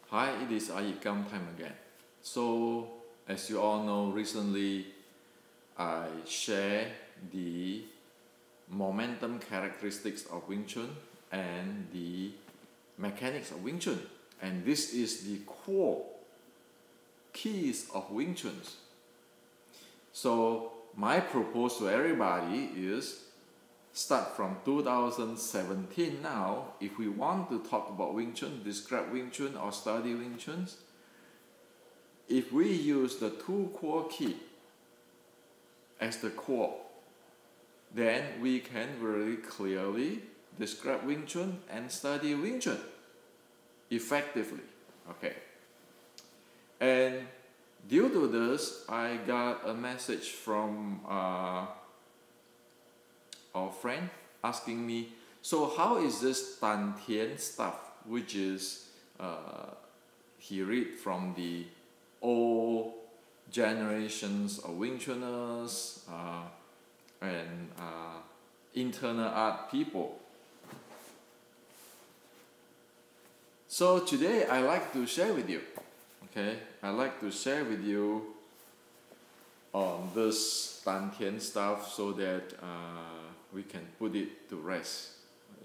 Hi, it is iYikkam time again. So, as you all know, recently I share the momentum characteristics of Wing Chun and the mechanics of Wing Chun. And this is the core keys of Wing Chun. So, my proposal to everybody is start from 2017 now. If we want to talk about Wing Chun, describe Wing Chun or study Wing Chun, if we use the two core key as the core, then we can very clearly describe Wing Chun and study Wing Chun effectively. Okay. And due to this, I got a message from our friend asking me, so how is this Dan Tian stuff, which is he read from the old generations of Wing Chuners and internal art people. So today I like to share with you, okay? I like to share with you on this Dan Tian stuff so that we can put it to rest.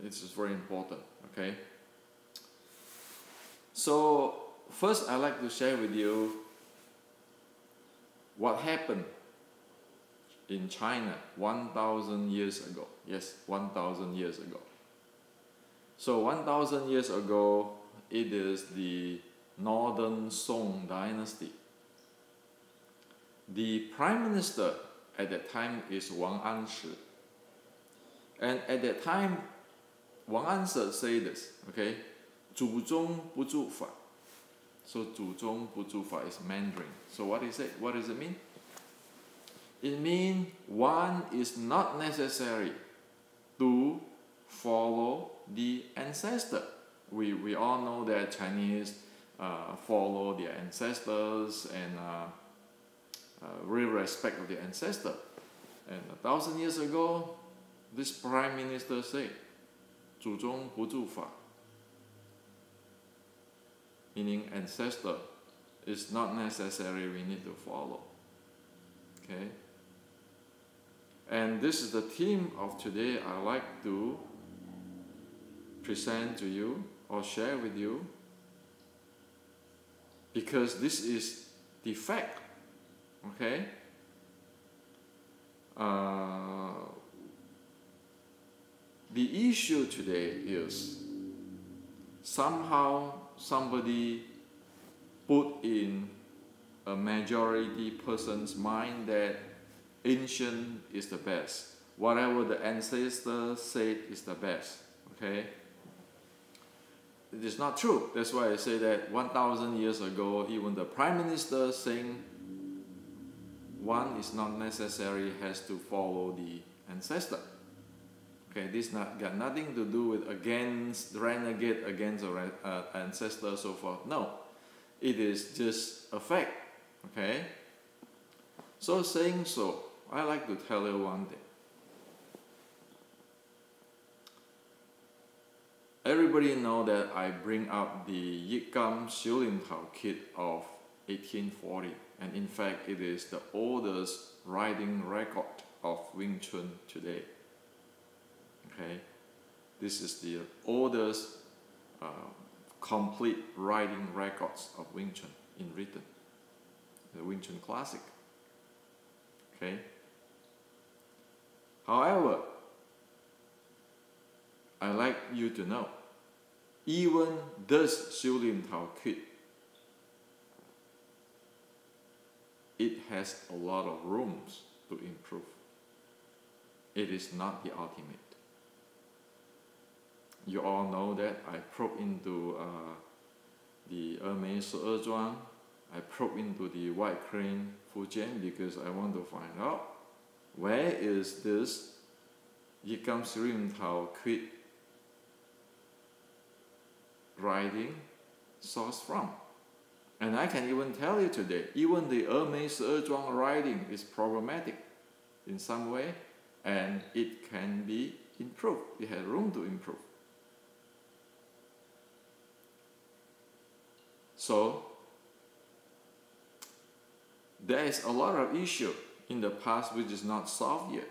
It's very important, okay? So first I like to share with you what happened in China 1,000 years ago. Yes, 1,000 years ago. So 1,000 years ago, it is the Northern Song dynasty. The prime minister at that time is Wang Anshi. And at that time, Wang Anshi said this, okay? 祖宗不助法. So 祖宗不助法 is Mandarin. So what is it? What does it mean? It means one is not necessary to follow the ancestor. We all know that Chinese follow their ancestors and real respect of the ancestor. And 1,000 years ago, this prime minister said, 祖宗不助法, meaning ancestor is not necessary, we need to follow. Okay? And this is the theme of today I like to present to you or share with you, because this is the fact. Okay? The issue today is somehow somebody put in a majority person's mind that ancient is the best. Whatever the ancestors said is the best. Okay? It is not true. That's why I say that 1,000 years ago, even the prime minister saying one is not necessary, has to follow the ancestor. Okay, this got nothing to do with against renegade against the ancestor, so forth. No, it is just a fact. Okay. So saying so, I like to tell you one thing. Everybody know that I bring up the iYikkam Xiulin Tao kit of 1840, and in fact, it is the oldest writing record of Wing Chun today. Okay, this is the oldest complete writing records of Wing Chun in written, the Wing Chun classic. Okay. However, I like you to know, even this Xiulin Tao kit, it has a lot of rooms to improve. It is not the ultimate. You all know that I probe into the 2枚12桩, I probe into the White Crane Fujian because I want to find out where is this iYikkam Xiulin Tao kit writing source from. And I can even tell you today, even the 2枚12桩 writing is problematic in some way, and it can be improved. It has room to improve. So there is a lot of issue in the past which is not solved yet.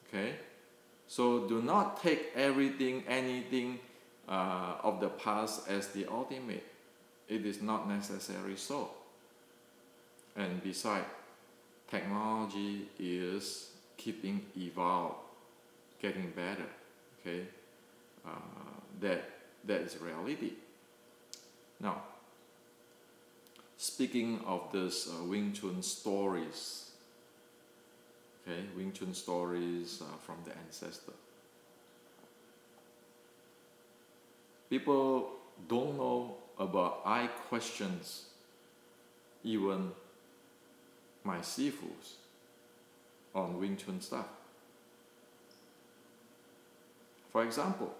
Okay, so do not take anything of the past as the ultimate. It is not necessary so. And besides, technology is keeping evolve, getting better. Okay, that is reality. Now, speaking of this Wing Chun stories, okay, Wing Chun stories from the ancestor. People don't know about I questions even my sifus on Wing Chun stuff. For example,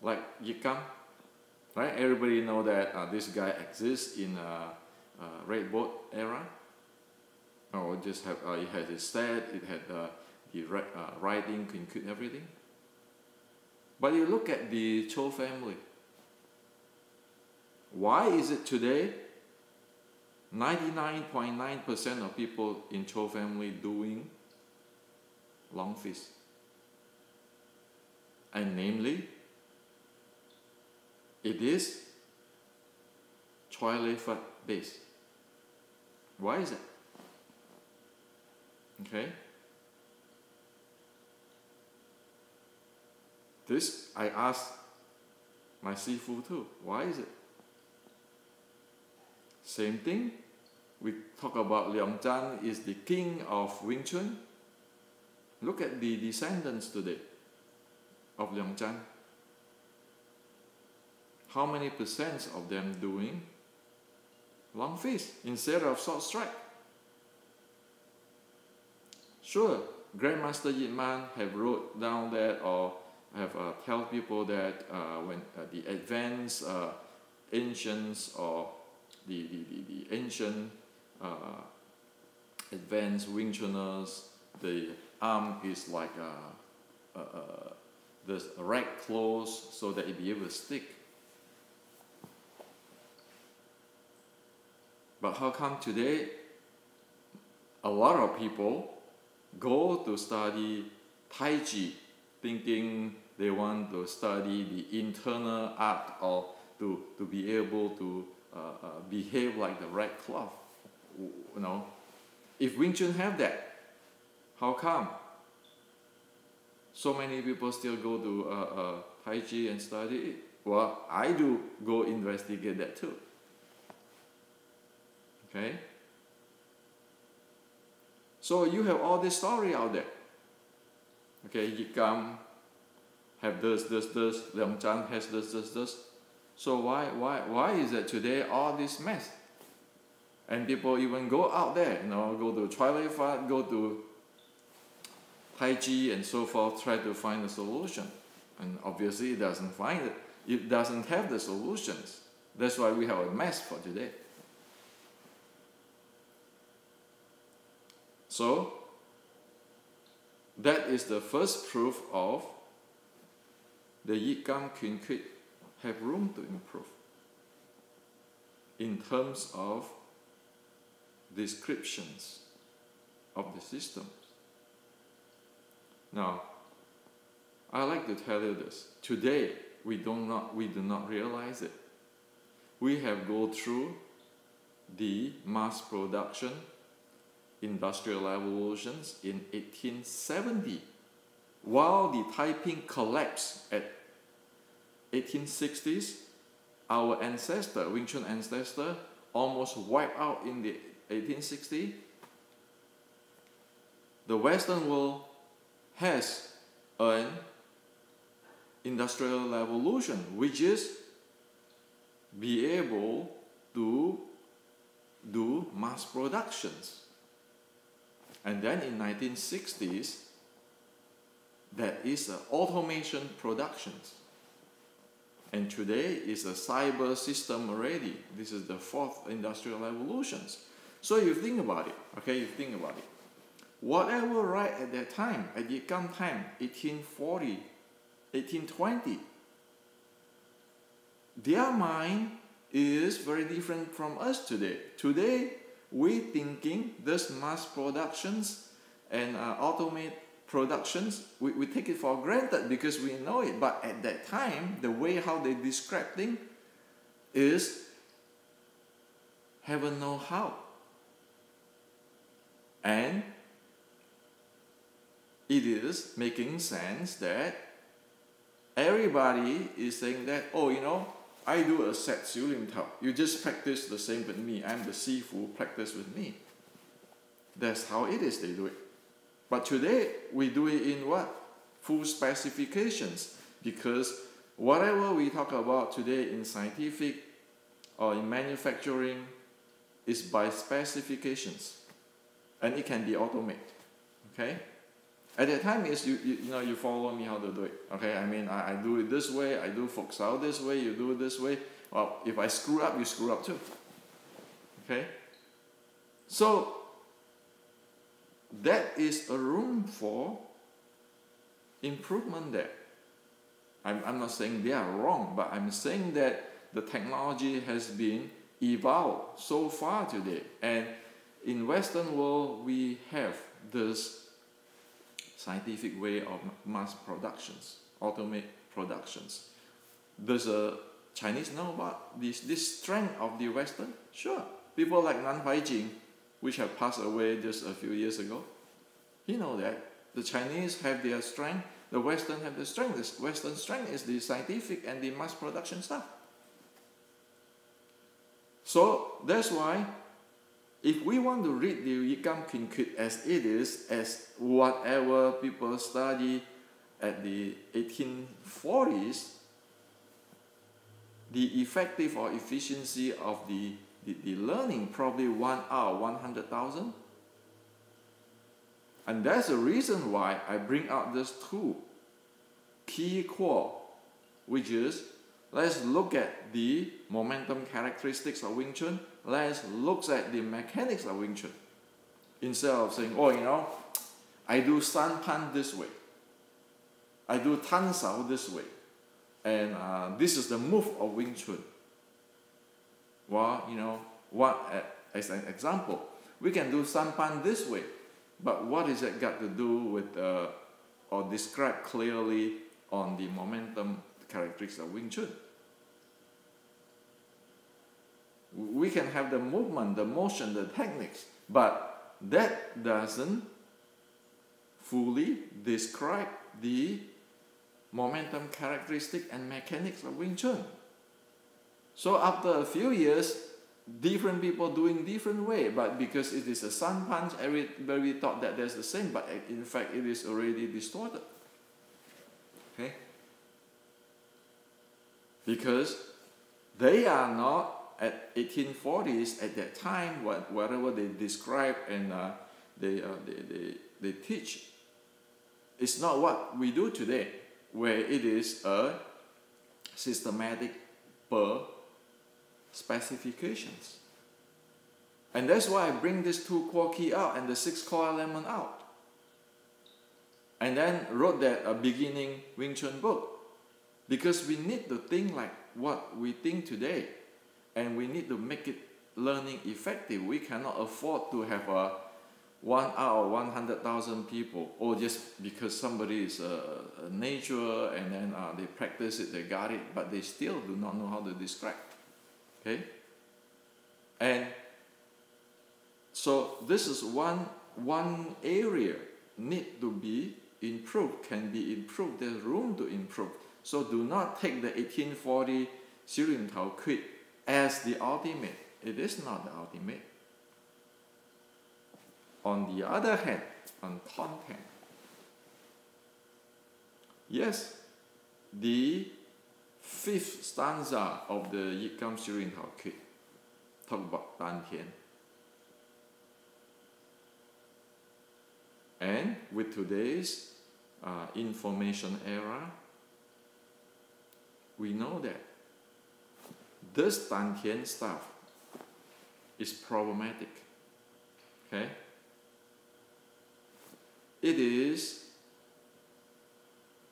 like iYikkam, right? Everybody know that this guy exists in Red Boat era. Or just have it had his stat, it had the writing, include everything. But you look at the Cho family. Why is it today 99.9% of people in Cho family doing long fist? And namely, it is Choi Lei Fat based. Why is it? Okay. This I asked my Sifu too. Why is it? Same thing. We talk about Leong Chan is the king of Wing Chun. Look at the descendants today of Leong Chan. How many percent of them doing long fist instead of short strike? Sure, Grandmaster Yitman have wrote down that or have tell people that when the advanced ancients or the ancient advanced Wing Chuners, the arm is like the rack closed so that it be able to stick. But how come today a lot of people go to study Tai Chi thinking they want to study the internal art or to be able to behave like the right cloth? You know, if Wing Chun have that, how come so many people still go to Tai Chi and study it? Well, I do go investigate that too. Okay? So you have all this story out there. Okay, iYikkam have this, Leong Chan has this. So why is it today all this mess? And people even go out there, you know, go to Choi Lei Fat, go to Tai Chi and so forth, try to find a solution. And obviously it doesn't find it. It doesn't have the solutions. That's why we have a mess for today. So, that is the first proof of the iYikkam Queen have room to improve in terms of descriptions of the systems. Now, I like to tell you this. Today, we do not realize it. We have gone through the mass production industrial revolutions in 1870, while the Taiping collapsed at 1860s. Our ancestor, Wing Chun ancestor, almost wiped out in the 1860s. The Western world has an industrial revolution, which is be able to do mass productions. And then in 1960s, that is automation productions. And today is a cyber system already. This is the fourth industrial revolutions. So you think about it, okay, you think about it. Whatever right at that time, at iYikkam time, 1840, 1820, their mind is very different from us today. Today, we thinking this mass productions and automate productions, we take it for granted because we know it. But at that time, the way how they describe things is heaven know how. And it is making sense that everybody is saying that, oh, you know, I do a set Xiulim Tao. You just practice the same with me. I'm the Sifu, practice with me. That's how it is they do it. But today, we do it in what? Full specifications. Because whatever we talk about today in scientific or in manufacturing is by specifications. And it can be automated. Okay? At that time, is you follow me how to do it. Okay, I mean, I do it this way, I do Foxao this way, you do it this way. Well, if I screw up, you screw up too. Okay? So, that is a room for improvement there. I'm not saying they are wrong, but I'm saying that the technology has been evolved so far today. And in Western world, we have this scientific way of mass productions, automate productions. Does a Chinese know about this strength of the Western? Sure. People like Nan Huaijing, which have passed away just a few years ago, he know that. The Chinese have their strength, the Western have their strength. The Western strength is the scientific and the mass production stuff. So that's why if we want to read the iYikkam Kinkit as it is, as whatever people study at the 1840s, the effective or efficiency of the learning probably 1 hour, 100,000. And that's the reason why I bring out this two key core, which is let's look at the momentum characteristics of Wing Chun. Let's look at the mechanics of Wing Chun. Instead of saying, oh, you know, I do San Pan this way. I do Tan Sao this way. And this is the move of Wing Chun. Well, you know, as an example, we can do San Pan this way. But what is it got to do with, or describe clearly on the momentum characteristics of Wing Chun? We can have the movement, the motion, the techniques, but that doesn't fully describe the momentum characteristic and mechanics of Wing Chun. So after a few years, different people doing different way, but because it is a sun punch, everybody thought that there's the same, but in fact it is already distorted. Okay? Because they are not at 1840s at that time, whatever they describe and they teach, it's not what we do today, where it is a systematic per specifications. And that's why I bring this 2 core key out and the 6 core element out. And then wrote that a beginning Wing Chun book. Because we need to think like what we think today. And we need to make it learning effective. We cannot afford to have a 1 hour, 100,000 people, or just because somebody is a nature and then they practice it, they got it, but they still do not know how to describe. Okay? And so this is one area need to be improved, can be improved, there's room to improve. So do not take the 1840 Xiulim Tao Quid as the ultimate. It is not the ultimate. On the other hand, on content, yes, the 5th stanza of the iYikkam Xiulim Tao Quid talk about Dan Tian. And with today's information era, we know that this Dan Tian stuff is problematic. Okay? It is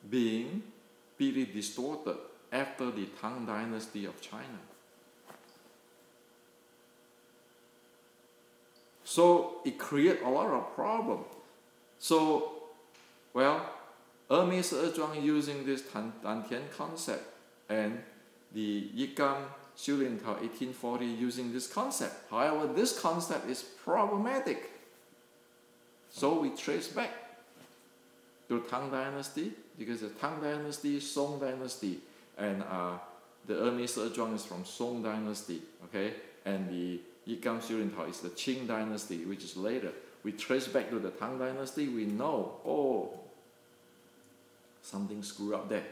being really distorted after the Tang Dynasty of China. So it created a lot of problems. So, well, Hermes Ezhuang using this Dantian concept, and the iYikkam Xu Lin Tao 1840 using this concept. However, this concept is problematic. So we trace back to Tang Dynasty, because the Tang Dynasty, Song Dynasty, and the Hermes Ezhuang is from Song Dynasty, okay? And the iYikkam Xu Lin Tao is the Qing Dynasty, which is later. We trace back to the Tang Dynasty, we know, oh, something screwed up there.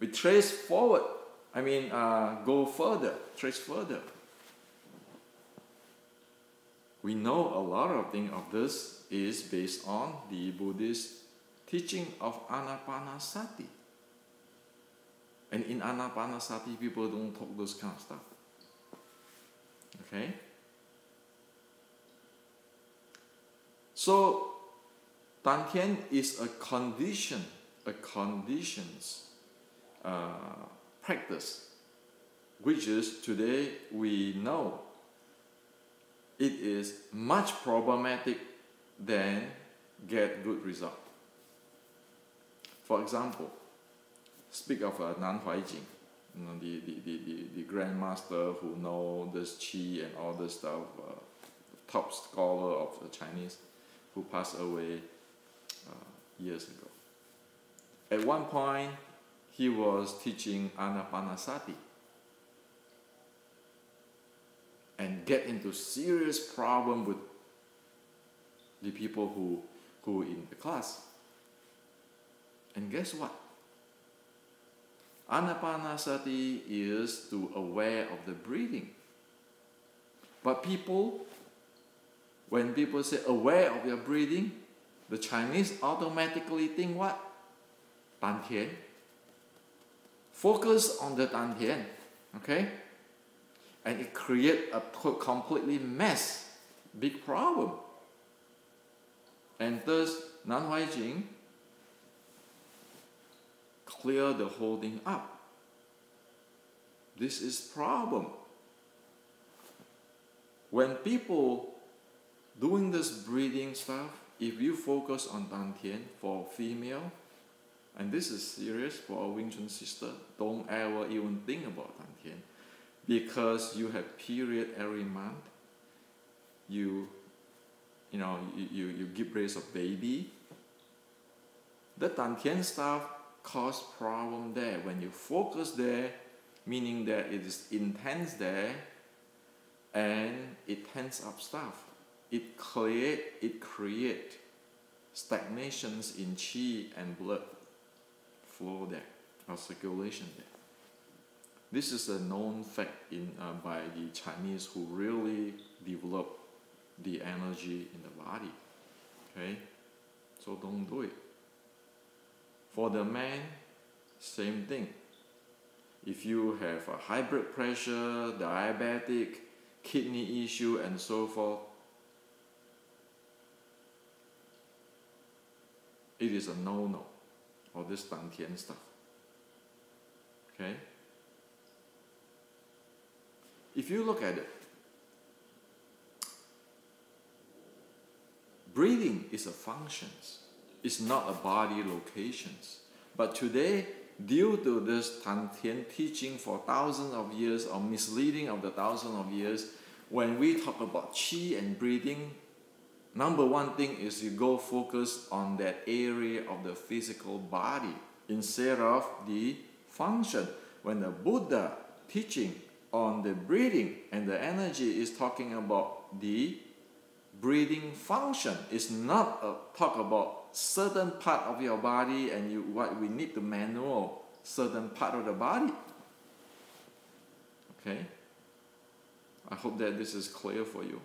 We trace forward, go further, trace further. We know a lot of things of this is based on the Buddhist teaching of Anapanasati. And in Anapanasati, people don't talk those kind of stuff. Okay? So, Dantian is a conditions practice, which is today we know it is much problematic than get good result. For example, speak of Nan Huaijing, the grandmaster who know this qi and all this stuff, top scholar of the Chinese, who passed away years ago. At one point, he was teaching Anapanasati and get into serious problem with the people who in the class. And guess what? Anapanasati is to aware of the breathing. But people, when people say aware of your breathing, the Chinese automatically think what? Dantian. Focus on the Dantian, okay? And it creates a completely mess, big problem. And thus, Nan Huaijing clear the whole thing up. This is problem. When people doing this breathing stuff, if you focus on Dantian for female, and this is serious for a Wing Chun sister, don't ever even think about Dantian, because you have period every month. You give birth of baby. The Dantian stuff cause problem there. When you focus there, meaning that it is intense there, and it tense up stuff. It create stagnations in qi and blood flow there, or circulation there. This is a known fact by the Chinese who really develop the energy in the body. Okay, so don't do it. For the man, same thing. If you have a high blood pressure, diabetic, kidney issue, and so forth, it is a no-no, or this Dantian stuff. Okay? If you look at it, breathing is a function. It's not a body locations. But today, due to this Dantian teaching for thousands of years, or misleading of the thousands of years, when we talk about qi and breathing, number one thing is you go focus on that area of the physical body instead of the function. When the Buddha teaching on the breathing and the energy is talking about the breathing function. It's not a talk about certain part of your body and what we need to manual certain part of the body. Okay? I hope that this is clear for you.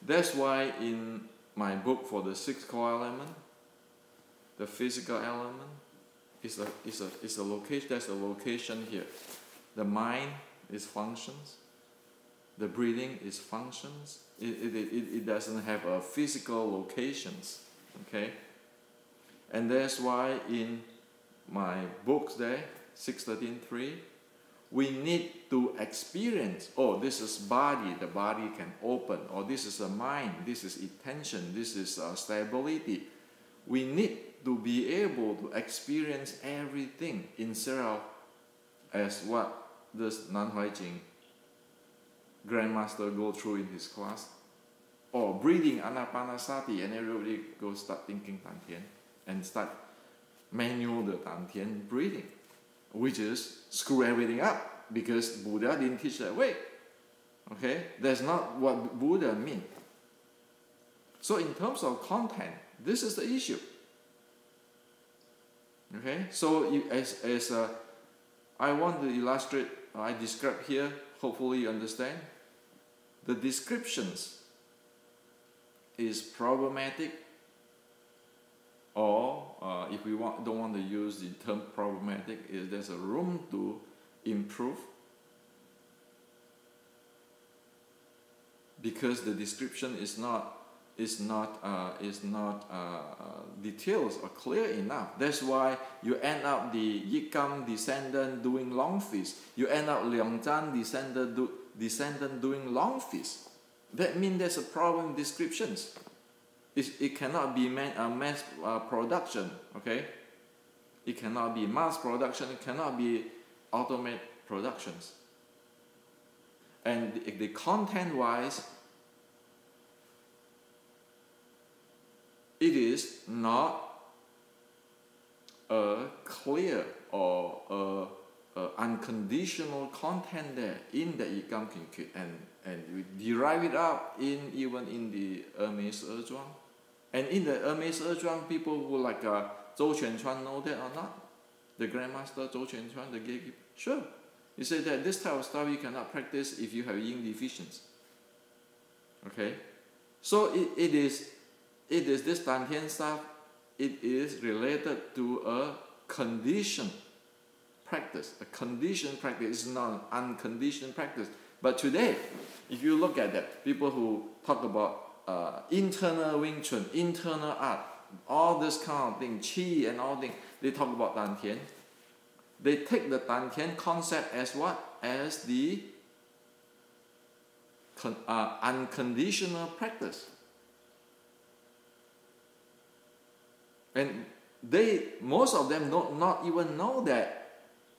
That's why in my book for the 6 core element, the physical element is a location. There's a location here. The mind is functions. The breathing is functions. It doesn't have a physical locations. Okay? And that's why in my books there, 613.3. We need to experience, oh, this is body, the body can open, or this is a mind, this is attention, this is stability. We need to be able to experience everything instead of as what this Nan Huai Jing Grandmaster go through in his class. Or breathing anapanasati, and everybody go start thinking Dantian and start manual the Dantian breathing, which is screw everything up because Buddha didn't teach that way. Okay, that's not what Buddha meant. So in terms of content, this is the issue. Okay, so I want to illustrate, I describe here, hopefully you understand. The descriptions is problematic, or if we don't want to use the term problematic, is there's a room to improve, because the description is not details or clear enough. That's why you end up the iYikkam descendant doing long feast. You end up Liang Zhan descendant doing long feast. That means there's a problem in descriptions. It cannot be mass production, okay? It cannot be mass production, it cannot be automated productions. And the content-wise, it is not a clear or unconditional content there in the iYikkam Kinkit, and we derive it up even in the Hermes Zhuang. And in the Hermes Zhuang, people who like Zhou Quanchuan know that or not? The Grandmaster Zhou Quanchuan, the gatekeeper. Sure. He said that this type of stuff you cannot practice if you have yin deficiency. Okay? So it is this Dantian stuff, it is related to a conditioned practice. A conditioned practice is not an unconditioned practice. But today, if you look at that, people who talk about internal Wing Chun, internal art, all this kind of thing, Qi and all things, they talk about Dantian. They take the Dantian concept as what? As the unconditional practice. And most of them not even know that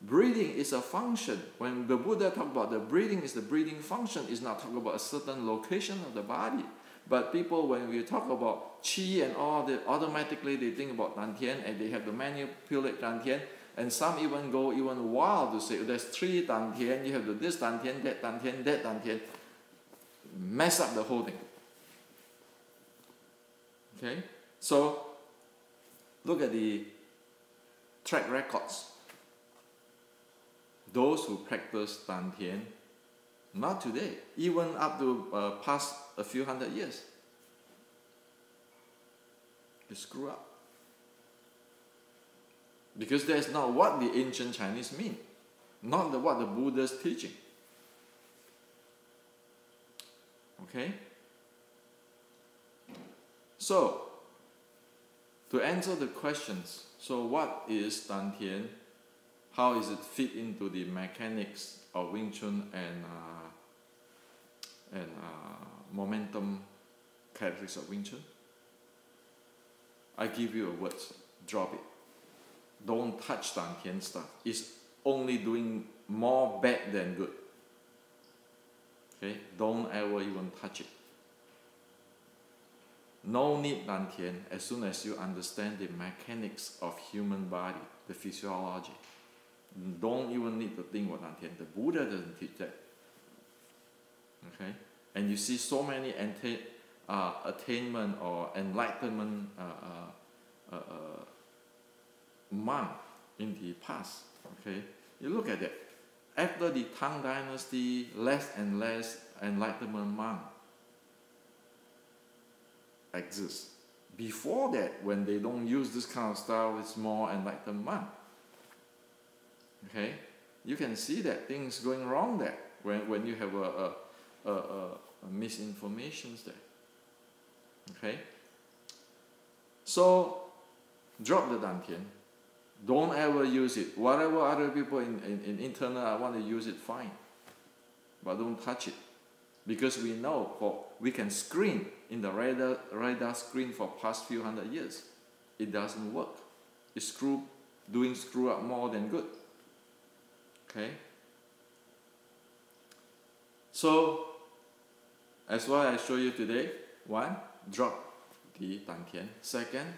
breathing is a function. When the Buddha talked about the breathing is the breathing function, it's not talking about a certain location of the body. But people, when we talk about Qi and all, automatically they think about Dantian and they have to manipulate Dantian. And some even go even wild to say, oh, there's 3 Dantian, you have to this Dantian, that Dantian, that Dantian. Mess up the whole thing. Okay? So, look at the track records. Those who practice Dantian, not today, even up to past a few hundred years, they screw up. Because that's not what the ancient Chinese mean, not what the Buddha's teaching. Okay? So, to answer the questions, so what is Dantian? How is it fit into the mechanics of Wing Chun and momentum characteristics of Wing Chun? I give you a word, drop it. Don't touch Dantian stuff. It's only doing more bad than good. Okay? Don't ever even touch it. No need Dantian as soon as you understand the mechanics of human body, the physiology. Don't even need to think about Dantian. The Buddha doesn't teach that. Okay? And you see so many attainment or enlightenment monk in the past. Okay? You look at that. After the Tang Dynasty, less and less enlightenment monk exists. Before that, when they don't use this kind of style, it's more enlightened monk. Okay, you can see that things going wrong there when you have a misinformations there. Okay, so drop the Dantian, Don't ever use it. Whatever other people in internet I want to use it, fine. But don't touch it. Because we know we can screen in the radar screen for past few hundred years. It doesn't work. It's doing screw up more than good. Okay? So, as what I show you today, one, drop the Dantian. Second,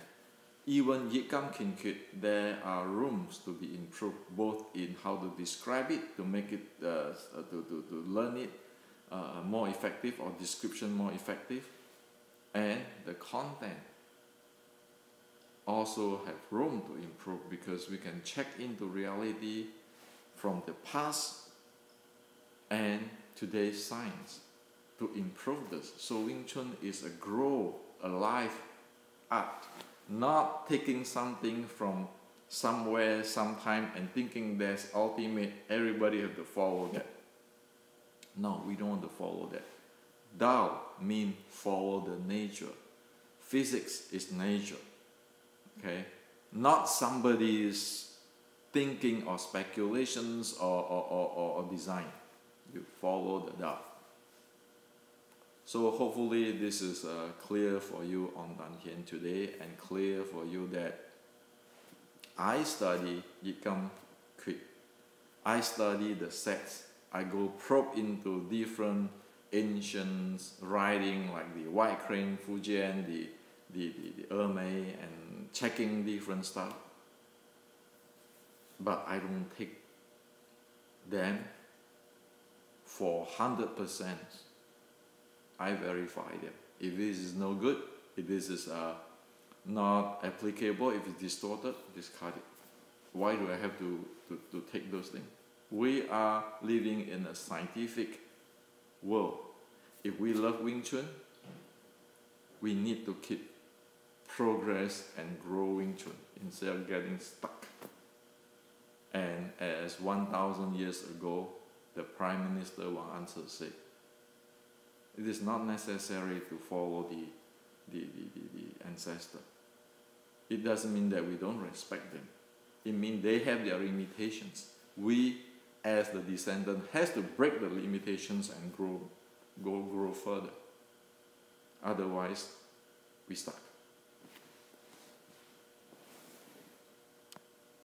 even iYikkam Kinkud, there are rooms to be improved, both in how to describe it, to make it, to learn it more effective, or description more effective, and the content also have room to improve, because we can check into reality from the past and today's science to improve this. So Wing Chun is a life art, not taking something from somewhere, sometime, and thinking that's ultimate, everybody have to follow that. No, we don't want to follow that. Tao means follow the nature. Physics is nature. Okay? Not somebody's thinking or speculations or design. You follow the Tao. So hopefully this is clear for you on Dantian today, and clear for you that I study iYikkam Quick. I study the sets. I go probe into different ancient writing like the White Crane, Fujian, the Ermei, and checking different stuff. But I don't take them for 100%. I verify them. If this is no good, if this is not applicable, if it's distorted, discard it. Why do I have to take those things? We are living in a scientific world. If we love Wing Chun, we need to keep progress and grow Wing Chun instead of getting stuck. And as 1,000 years ago, the Prime Minister Wang Anshe said, it is not necessary to follow the ancestor. It doesn't mean that we don't respect them. It means they have their limitations. We, as the descendant, has to break the limitations and grow further. Otherwise, we stuck.